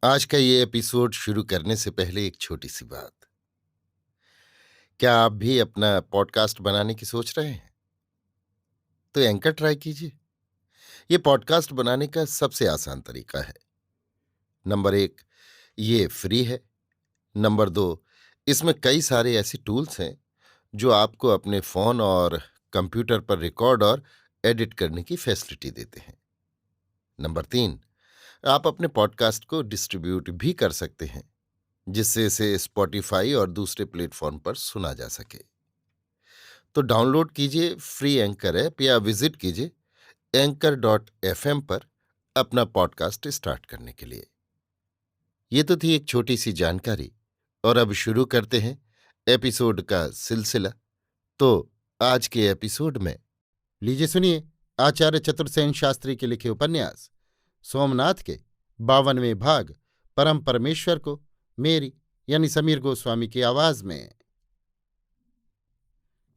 आज का ये एपिसोड शुरू करने से पहले एक छोटी सी बात। क्या आप भी अपना पॉडकास्ट बनाने की सोच रहे हैं? तो एंकर ट्राई कीजिए। ये पॉडकास्ट बनाने का सबसे आसान तरीका है। नंबर एक, ये फ्री है। नंबर दो, इसमें कई सारे ऐसे टूल्स हैं जो आपको अपने फोन और कंप्यूटर पर रिकॉर्ड और एडिट करने की फैसिलिटी देते हैं। नंबर तीन, आप अपने पॉडकास्ट को डिस्ट्रीब्यूट भी कर सकते हैं, जिससे इसे स्पॉटिफाई और दूसरे प्लेटफॉर्म पर सुना जा सके। तो डाउनलोड कीजिए फ्री एंकर ऐप या विजिट कीजिए anchor.fm पर अपना पॉडकास्ट स्टार्ट करने के लिए। ये तो थी एक छोटी सी जानकारी, और अब शुरू करते हैं एपिसोड का सिलसिला। तो आज के एपिसोड में लीजिए सुनिए आचार्य चतुर्सेन शास्त्री के लिखे उपन्यास सोमनाथ के 52वें भाग परम परमेश्वर को मेरी यानी समीर गोस्वामी की आवाज में।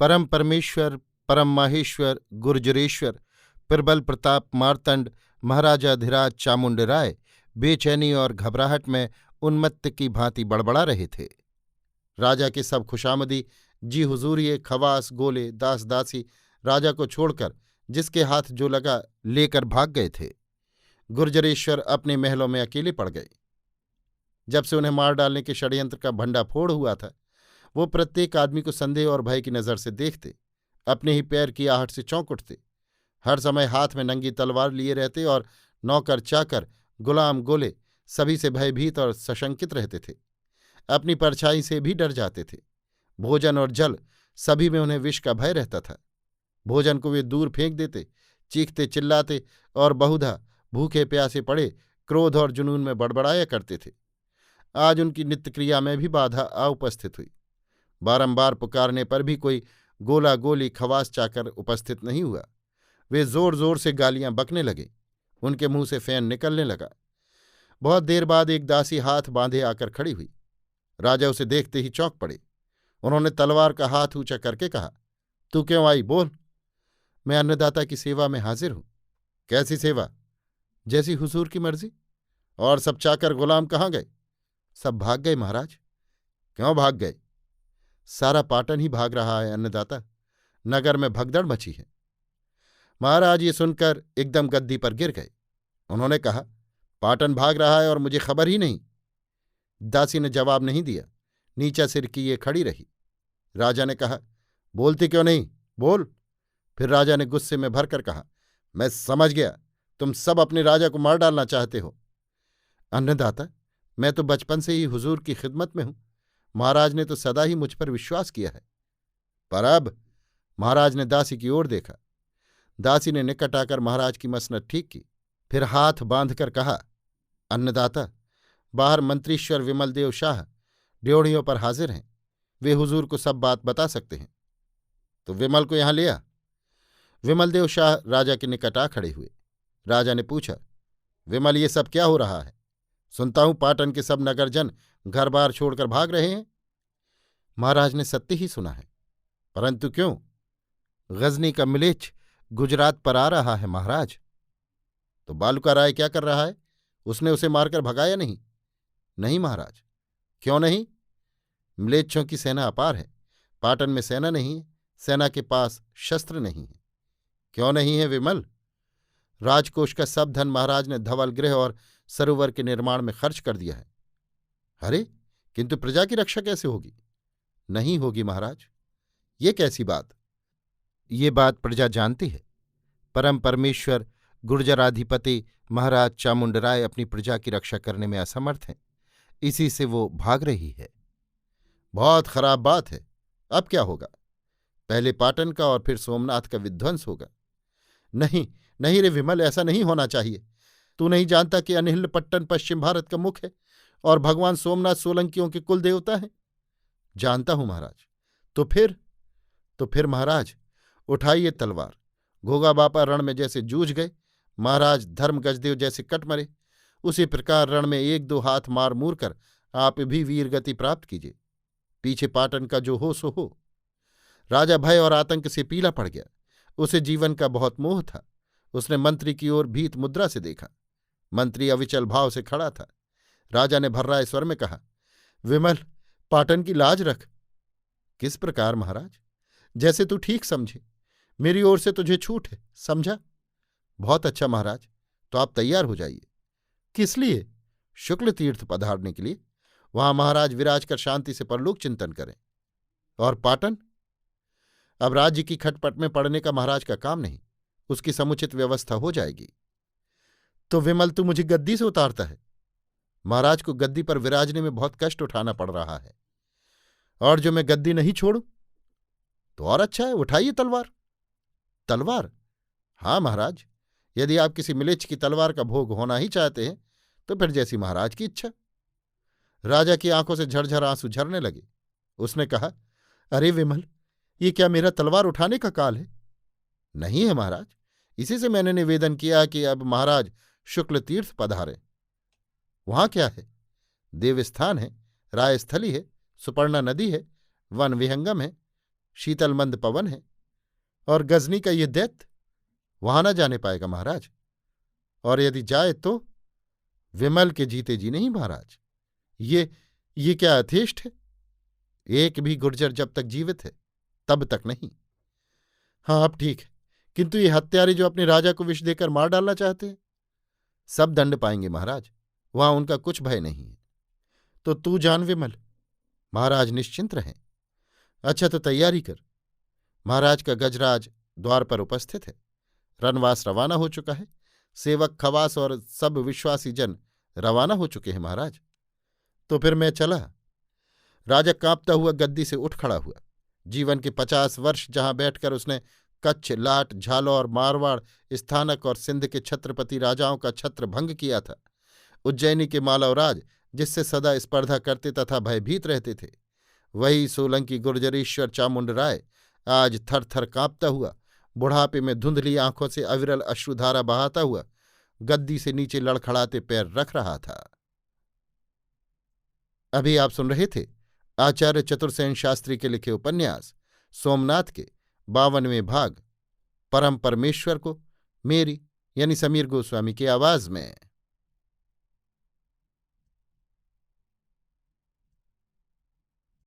परम परमेश्वर, परम माहेश्वर, गुर्जरेश्वर, प्रबल प्रताप मार्तंड महाराजाधिराज चामुंड राय बेचैनी और घबराहट में उन्मत्त की भांति बड़बड़ा रहे थे। राजा के सब खुशामदी जी हुजूरिये खवास गोले दास दासी राजा को छोड़कर जिसके हाथ जो लगा लेकर भाग गए थे। गुर्जरेश्वर अपने महलों में अकेले पड़ गए। जब से उन्हें मार डालने के षड्यंत्र का भंडाफोड़ हुआ था, वो प्रत्येक आदमी को संदेह और भय की नजर से देखते, अपने ही पैर की आहट से चौंक उठते, हर समय हाथ में नंगी तलवार लिए रहते और नौकर चाकर गुलाम गोले सभी से भयभीत और सशंकित रहते थे। अपनी परछाई से भी डर जाते थे। भोजन और जल सभी में उन्हें विष का भय रहता था। भोजन को वे दूर फेंक देते, चीखते चिल्लाते और बहुधा भूखे प्यासे पड़े क्रोध और जुनून में बड़बड़ाया करते थे। आज उनकी नित्यक्रिया में भी बाधा आ उपस्थित हुई। बारंबार पुकारने पर भी कोई गोला गोली खवास चाकर उपस्थित नहीं हुआ। वे जोर जोर से गालियां बकने लगे। उनके मुंह से फैन निकलने लगा। बहुत देर बाद एक दासी हाथ बांधे आकर खड़ी हुई। राजा उसे देखते ही चौंक पड़े। उन्होंने तलवार का हाथ ऊंचा करके कहा, तू क्यों आई, बोल। मैं अन्नदाता की सेवा में हाजिर हूं। कैसी सेवा? जैसी हुजूर की मर्जी। और सब चाकर गुलाम कहाँ गए? सब भाग गए महाराज। क्यों भाग गए? सारा पाटन ही भाग रहा है अन्नदाता। नगर में भगदड़ मची है। महाराज ये सुनकर एकदम गद्दी पर गिर गए। उन्होंने कहा, पाटन भाग रहा है और मुझे खबर ही नहीं। दासी ने जवाब नहीं दिया, नीचा सिर किए खड़ी रही। राजा ने कहा, बोलती क्यों नहीं, बोल। फिर राजा ने गुस्से में भरकर कहा, मैं समझ गया, तुम सब अपने राजा को मार डालना चाहते हो। अन्नदाता, मैं तो बचपन से ही हुजूर की खिदमत में हूं। महाराज ने तो सदा ही मुझ पर विश्वास किया है। पर अब? महाराज ने दासी की ओर देखा। दासी ने निकट आकर महाराज की मसनद ठीक की, फिर हाथ बांधकर कहा, अन्नदाता, बाहर मंत्रीश्वर विमलदेव शाह ड्योढ़ियों पर हाजिर हैं। वे हुजूर को सब बात बता सकते हैं। तो विमल को यहां ले आ। विमलदेव शाह राजा के निकट आ खड़े हुए। राजा ने पूछा, विमल, ये सब क्या हो रहा है? सुनता हूं पाटन के सब नगरजन घर बार छोड़कर भाग रहे हैं। महाराज ने सत्य ही सुना है। परंतु क्यों? गजनी का मिलेच्छ गुजरात पर आ रहा है महाराज। तो बालूका राय क्या कर रहा है? उसने उसे मारकर भगाया नहीं? नहीं महाराज। क्यों नहीं? म्लेच्छों की सेना अपार है। पाटन में सेना नहीं है, सेना के पास शस्त्र नहीं है। क्यों नहीं है विमल? राजकोष का सब धन महाराज ने धवल गृह और सरोवर के निर्माण में खर्च कर दिया है। अरे, किंतु प्रजा की रक्षा कैसे होगी? नहीं होगी महाराज। ये कैसी बात? ये बात प्रजा जानती है। परम परमेश्वर गुर्जराधिपति महाराज चामुंड राय अपनी प्रजा की रक्षा करने में असमर्थ हैं। इसी से वो भाग रही है। बहुत खराब बात है। अब क्या होगा? पहले पाटन का और फिर सोमनाथ का विध्वंस होगा। नहीं नहीं रे विमल, ऐसा नहीं होना चाहिए। तू नहीं जानता कि अनिहिलपट्टन पश्चिम भारत का मुख है और भगवान सोमनाथ सोलंकियों के कुल देवता हैं? जानता हूं महाराज। तो फिर महाराज, उठाइए तलवार। घोगा बापा रण में जैसे जूझ गए, महाराज धर्म गजदेव जैसे कट मरे, उसी प्रकार रण में एक दो हाथ मार मूर कर आप भी वीर गति प्राप्त कीजिए। पीछे पाटन का जो हो सो हो। राजा भय और आतंक से पीला पड़ गया। उसे जीवन का बहुत मोह था। उसने मंत्री की ओर भीत मुद्रा से देखा। मंत्री अविचल भाव से खड़ा था। राजा ने भर्राए स्वर में कहा, विमल, पाटन की लाज रख। किस प्रकार महाराज? जैसे तू ठीक समझे। मेरी ओर से तुझे छूट है, समझा? बहुत अच्छा महाराज, तो आप तैयार हो जाइए। किस लिए? शुक्ल तीर्थ पधारने के लिए। वहां महाराज विराज कर शांति से परलोक चिंतन करें। और पाटन? अब राज्य की खटपट में पड़ने का महाराज का काम नहीं, उसकी समुचित व्यवस्था हो जाएगी। तो विमल, तू मुझे गद्दी से उतारता है? महाराज को गद्दी पर विराजने में बहुत कष्ट उठाना पड़ रहा है। और जो मैं गद्दी नहीं छोड़ूं तो और अच्छा है, उठाइए तलवार। तलवार? हाँ महाराज, यदि आप किसी मिलेच्छ की तलवार का भोग होना ही चाहते हैं तो फिर जैसी महाराज की इच्छा। राजा की आंखों से झरझर आंसू झरने लगे। उसने कहा, अरे विमल, ये क्या मेरा तलवार उठाने का काल है? नहीं है महाराज, इसी से मैंने निवेदन किया कि अब महाराज शुक्ल तीर्थ पधारें। वहां क्या है? देवस्थान है, रायस्थली है, सुपर्णा नदी है, वन विहंगम है, शीतल मंद पवन है, और गजनी का ये दैत्य वहां न जाने पाएगा महाराज। और यदि जाए तो? विमल के जीते जी नहीं महाराज। ये क्या अथेष्ट है? एक भी गुर्जर जब तक जीवित है तब तक नहीं। हाँ, अब ठीक है, किंतु ये हत्यारे जो अपने राजा को विष देकर मार डालना चाहते हैं, सब दंड पाएंगे महाराज, वहां उनका कुछ भय नहीं है। तो तू जान विमल, महाराज निश्चिंत रहें। अच्छा, तो तैयारी कर। महाराज का गजराज द्वार पर उपस्थित है, रनवास रवाना हो चुका है, सेवक खवास और सब विश्वासी जन रवाना हो चुके हैं महाराज। तो फिर मैं चला। राजा कांपता हुआ गद्दी से उठ खड़ा हुआ। जीवन के 50 वर्ष जहां बैठकर उसने कच्छ, लाट, झालौर, मारवाड़, स्थानक और सिंध के छत्रपति राजाओं का छत्र भंग किया था, उज्जैनी के मालवराज जिससे सदा स्पर्धा करते तथा भयभीत रहते थे, वही सोलंकी गुर्जरेश्वर चामुंड राय आज थर थर कांपता हुआ, बुढ़ापे में धुंधली आंखों से अविरल अश्रुधारा बहाता हुआ गद्दी से नीचे लड़खड़ाते पैर रख रहा था। अभी आप सुन रहे थे आचार्य चतुर्सेन शास्त्री के लिखे उपन्यास सोमनाथ के 52वें भाग परम परमेश्वर को, मेरी यानी समीर गोस्वामी की आवाज में।